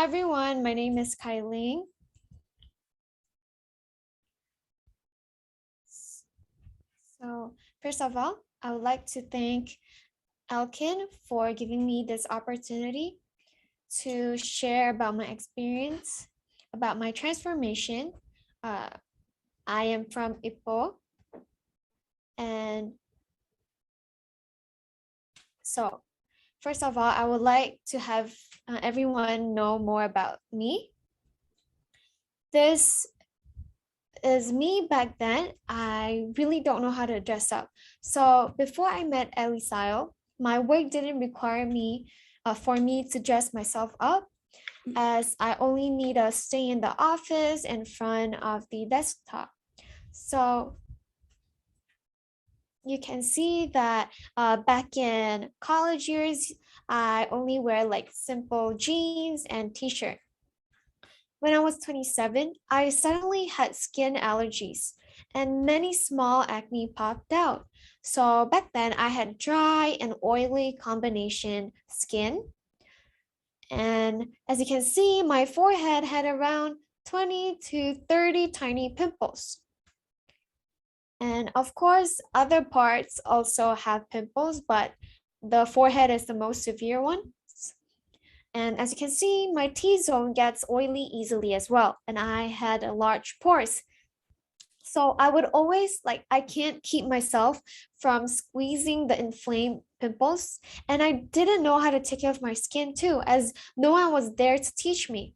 Hi everyone, my name is Kylie. So first of all, I would like to thank ELKEN for giving me this opportunity to share about my experience, about my transformation. I am from Ipoh, and so first of all, I would like to have everyone know more about me. This is me back then. I really don't know how to dress up. So before I met ELKEN, my work didn't require me for me to dress myself up, as I only need to stay in the office in front of the desktop. So you can see that back in college years, I only wear like simple jeans and t-shirt. When I was 27, I suddenly had skin allergies and many small acne popped out. So back then I had dry and oily combination skin. And as you can see, my forehead had around 20 to 30 tiny pimples. And of course, other parts also have pimples, but the forehead is the most severe one. And as you can see, my T-zone gets oily easily as well. And I had large pores. So I would always I can't keep myself from squeezing the inflamed pimples. And I didn't know how to take care of my skin too, as no one was there to teach me.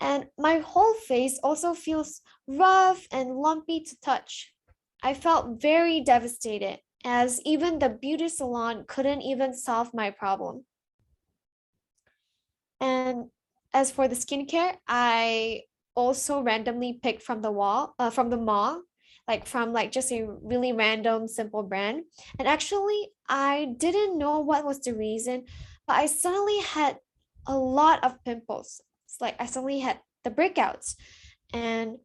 And my whole face also feels rough and lumpy to touch. I felt very devastated, as even the beauty salon couldn't even solve my problem. And as for the skincare, I also randomly picked from the mall, from just a really random simple brand. And actually, I didn't know what was the reason, but I suddenly had a lot of pimples. It's like I suddenly had the breakouts. And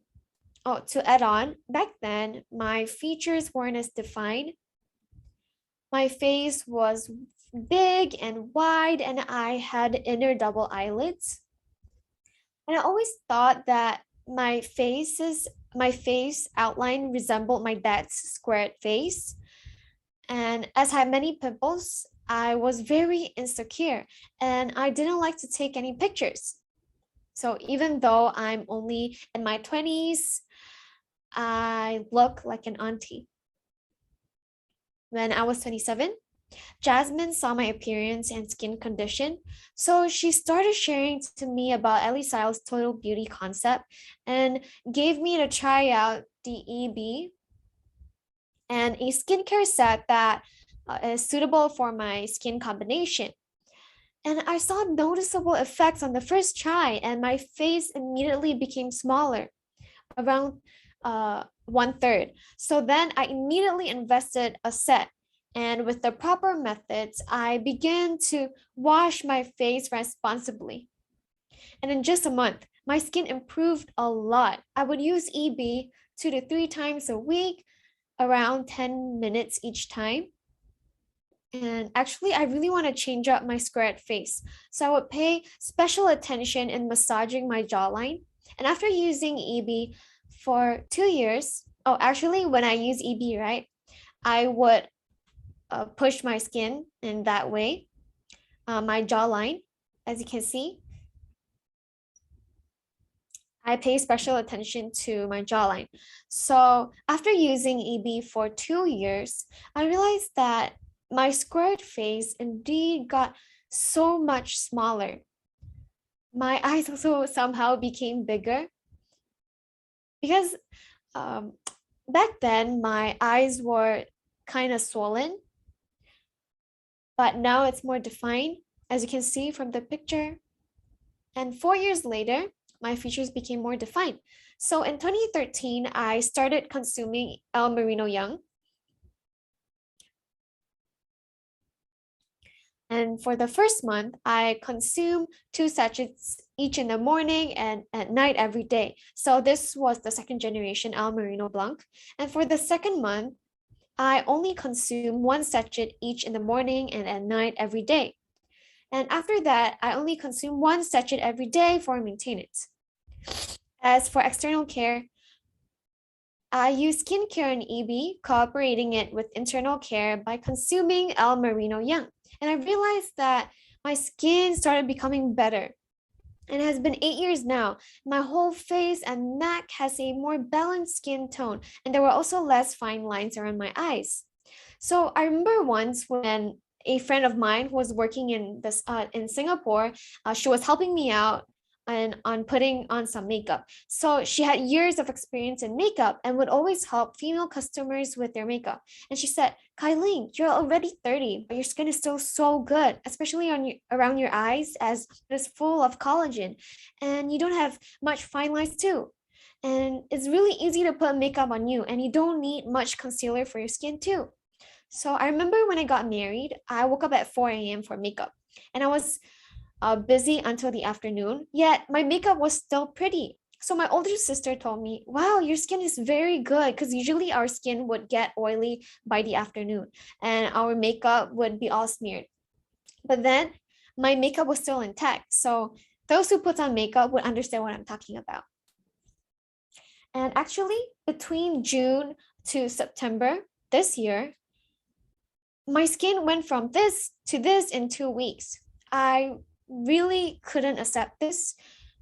to add on, back then, my features weren't as defined. My face was big and wide, and I had inner double eyelids. And I always thought that my face outline resembled my dad's squared face. And as I had many pimples, I was very insecure and I didn't like to take any pictures. So even though I'm only in my 20s, I look like an auntie. When I was 27, Jasmine saw my appearance and skin condition, so she started sharing to me about ELKEN's total beauty concept and gave me to try out the EB and a skincare set that is suitable for my skin combination. And I saw noticeable effects on the first try, and my face immediately became smaller, around 1/3. So then I immediately invested a set. And with the proper methods, I began to wash my face responsibly. And in just a month, my skin improved a lot. I would use EB 2 to 3 times a week, around 10 minutes each time. And actually, I really want to change up my squared face. So I would pay special attention in massaging my jawline. And after using EB for 2 years, when I use EB, right, I would push my skin in that way, my jawline, as you can see. I pay special attention to my jawline. So after using EB for 2 years, I realized that my squared face indeed got so much smaller. My eyes also somehow became bigger because back then my eyes were kind of swollen, but now it's more defined, as you can see from the picture. And 4 years later, my features became more defined. So in 2013, I started consuming El Merino Young. And for the first month, I consumed 2 sachets each in the morning and at night every day. So this was the second generation El Merino Blanc. And for the second month, I only consume 1 sachet each in the morning and at night every day. And after that, I only consume one sachet every day for maintenance. As for external care, I use skincare and EB, cooperating it with internal care by consuming El Merino Young. And I realized that my skin started becoming better. And it has been 8 years now. My whole face and neck has a more balanced skin tone, and there were also less fine lines around my eyes. So I remember once when a friend of mine who was working in Singapore, she was helping me out and on putting on some makeup. So she had years of experience in makeup and would always help female customers with their makeup. And she said, Kylie, you're already 30, but your skin is still so good, especially around your eyes, as it is full of collagen, and you don't have much fine lines too. And it's really easy to put makeup on you, and you don't need much concealer for your skin too. So I remember when I got married, I woke up at 4 a.m. for makeup, and I was busy until the afternoon, yet my makeup was still pretty. So my older sister told me, wow, your skin is very good, because usually our skin would get oily by the afternoon and our makeup would be all smeared. But then my makeup was still intact. So those who put on makeup would understand what I'm talking about. And actually, between June to September this year, my skin went from this to this in 2 weeks. I really couldn't accept this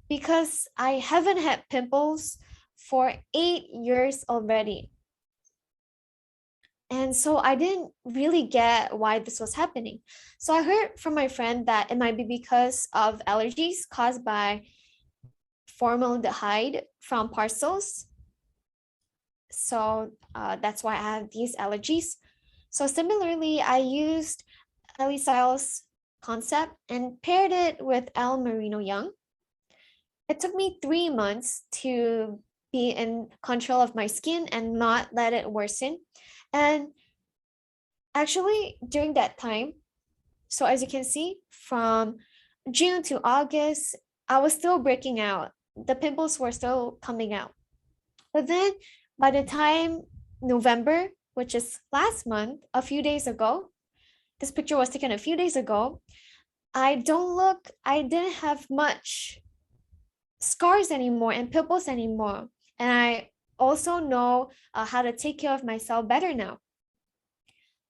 because I haven't had pimples for 8 years already. And so I didn't really get why this was happening. So I heard from my friend that it might be because of allergies caused by formaldehyde from parcels. So that's why I have these allergies. So similarly, I used Elisyl's concept and paired it with El Merino Young. It took me 3 months to be in control of my skin and not let it worsen. And actually, during that time, so as you can see, from June to August, I was still breaking out. The pimples were still coming out. But then by the time November, which is last month, a few days ago, this picture was taken a few days ago, I didn't have much scars anymore and pimples anymore. And I also know how to take care of myself better now.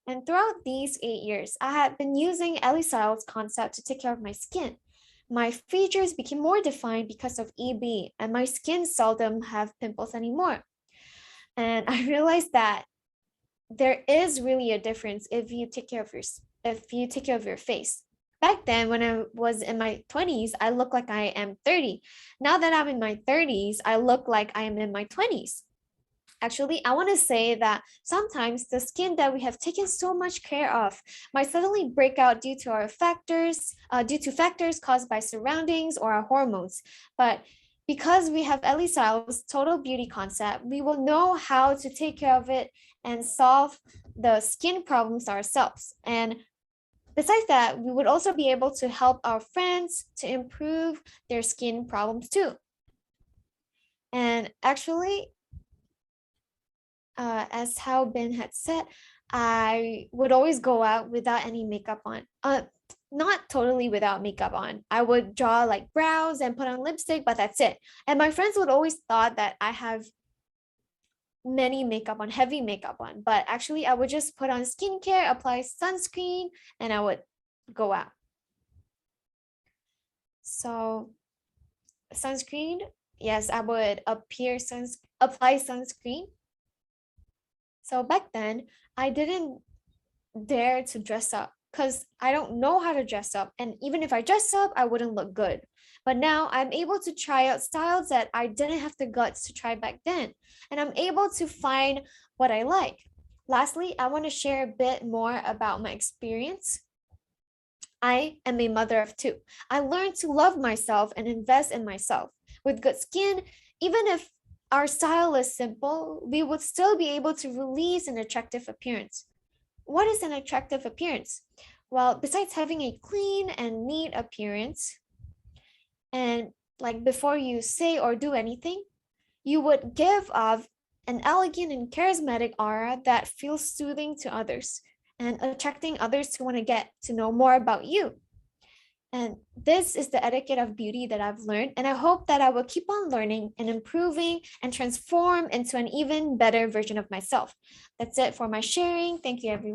And throughout these 8 years, I had been using Elisyl's concept to take care of my skin. My features became more defined because of EB, and my skin seldom have pimples anymore. And I realized that there is really a difference if you take care of your face. Back then, when I was in my 20s, I looked like I am 30. Now that I'm in my 30s, I look like I am in my 20s. Actually, I want to say that sometimes the skin that we have taken so much care of might suddenly break out due to factors caused by surroundings or our hormones. But because we have Elisyl's total beauty concept, we will know how to take care of it and solve the skin problems ourselves. And besides that, we would also be able to help our friends to improve their skin problems too. And actually, as how Ben had said, I would always go out without any makeup on. Not totally without makeup on. I would draw like brows and put on lipstick, but that's it. And my friends would always thought that I have heavy makeup on, but actually I would just put on skincare, apply sunscreen, and I would go out. So sunscreen, yes, I would apply sunscreen. So back then, I didn't dare to dress up because I don't know how to dress up. And even if I dress up, I wouldn't look good. But now I'm able to try out styles that I didn't have the guts to try back then. And I'm able to find what I like. Lastly, I want to share a bit more about my experience. I am a mother of 2. I learned to love myself and invest in myself. With good skin, even if our style is simple, we would still be able to release an attractive appearance. What is an attractive appearance? Well, besides having a clean and neat appearance, and like before you say or do anything, you would give off an elegant and charismatic aura that feels soothing to others and attracting others to want to get to know more about you. And this is the etiquette of beauty that I've learned, and I hope that I will keep on learning and improving and transform into an even better version of myself. That's it for my sharing. Thank you, everyone.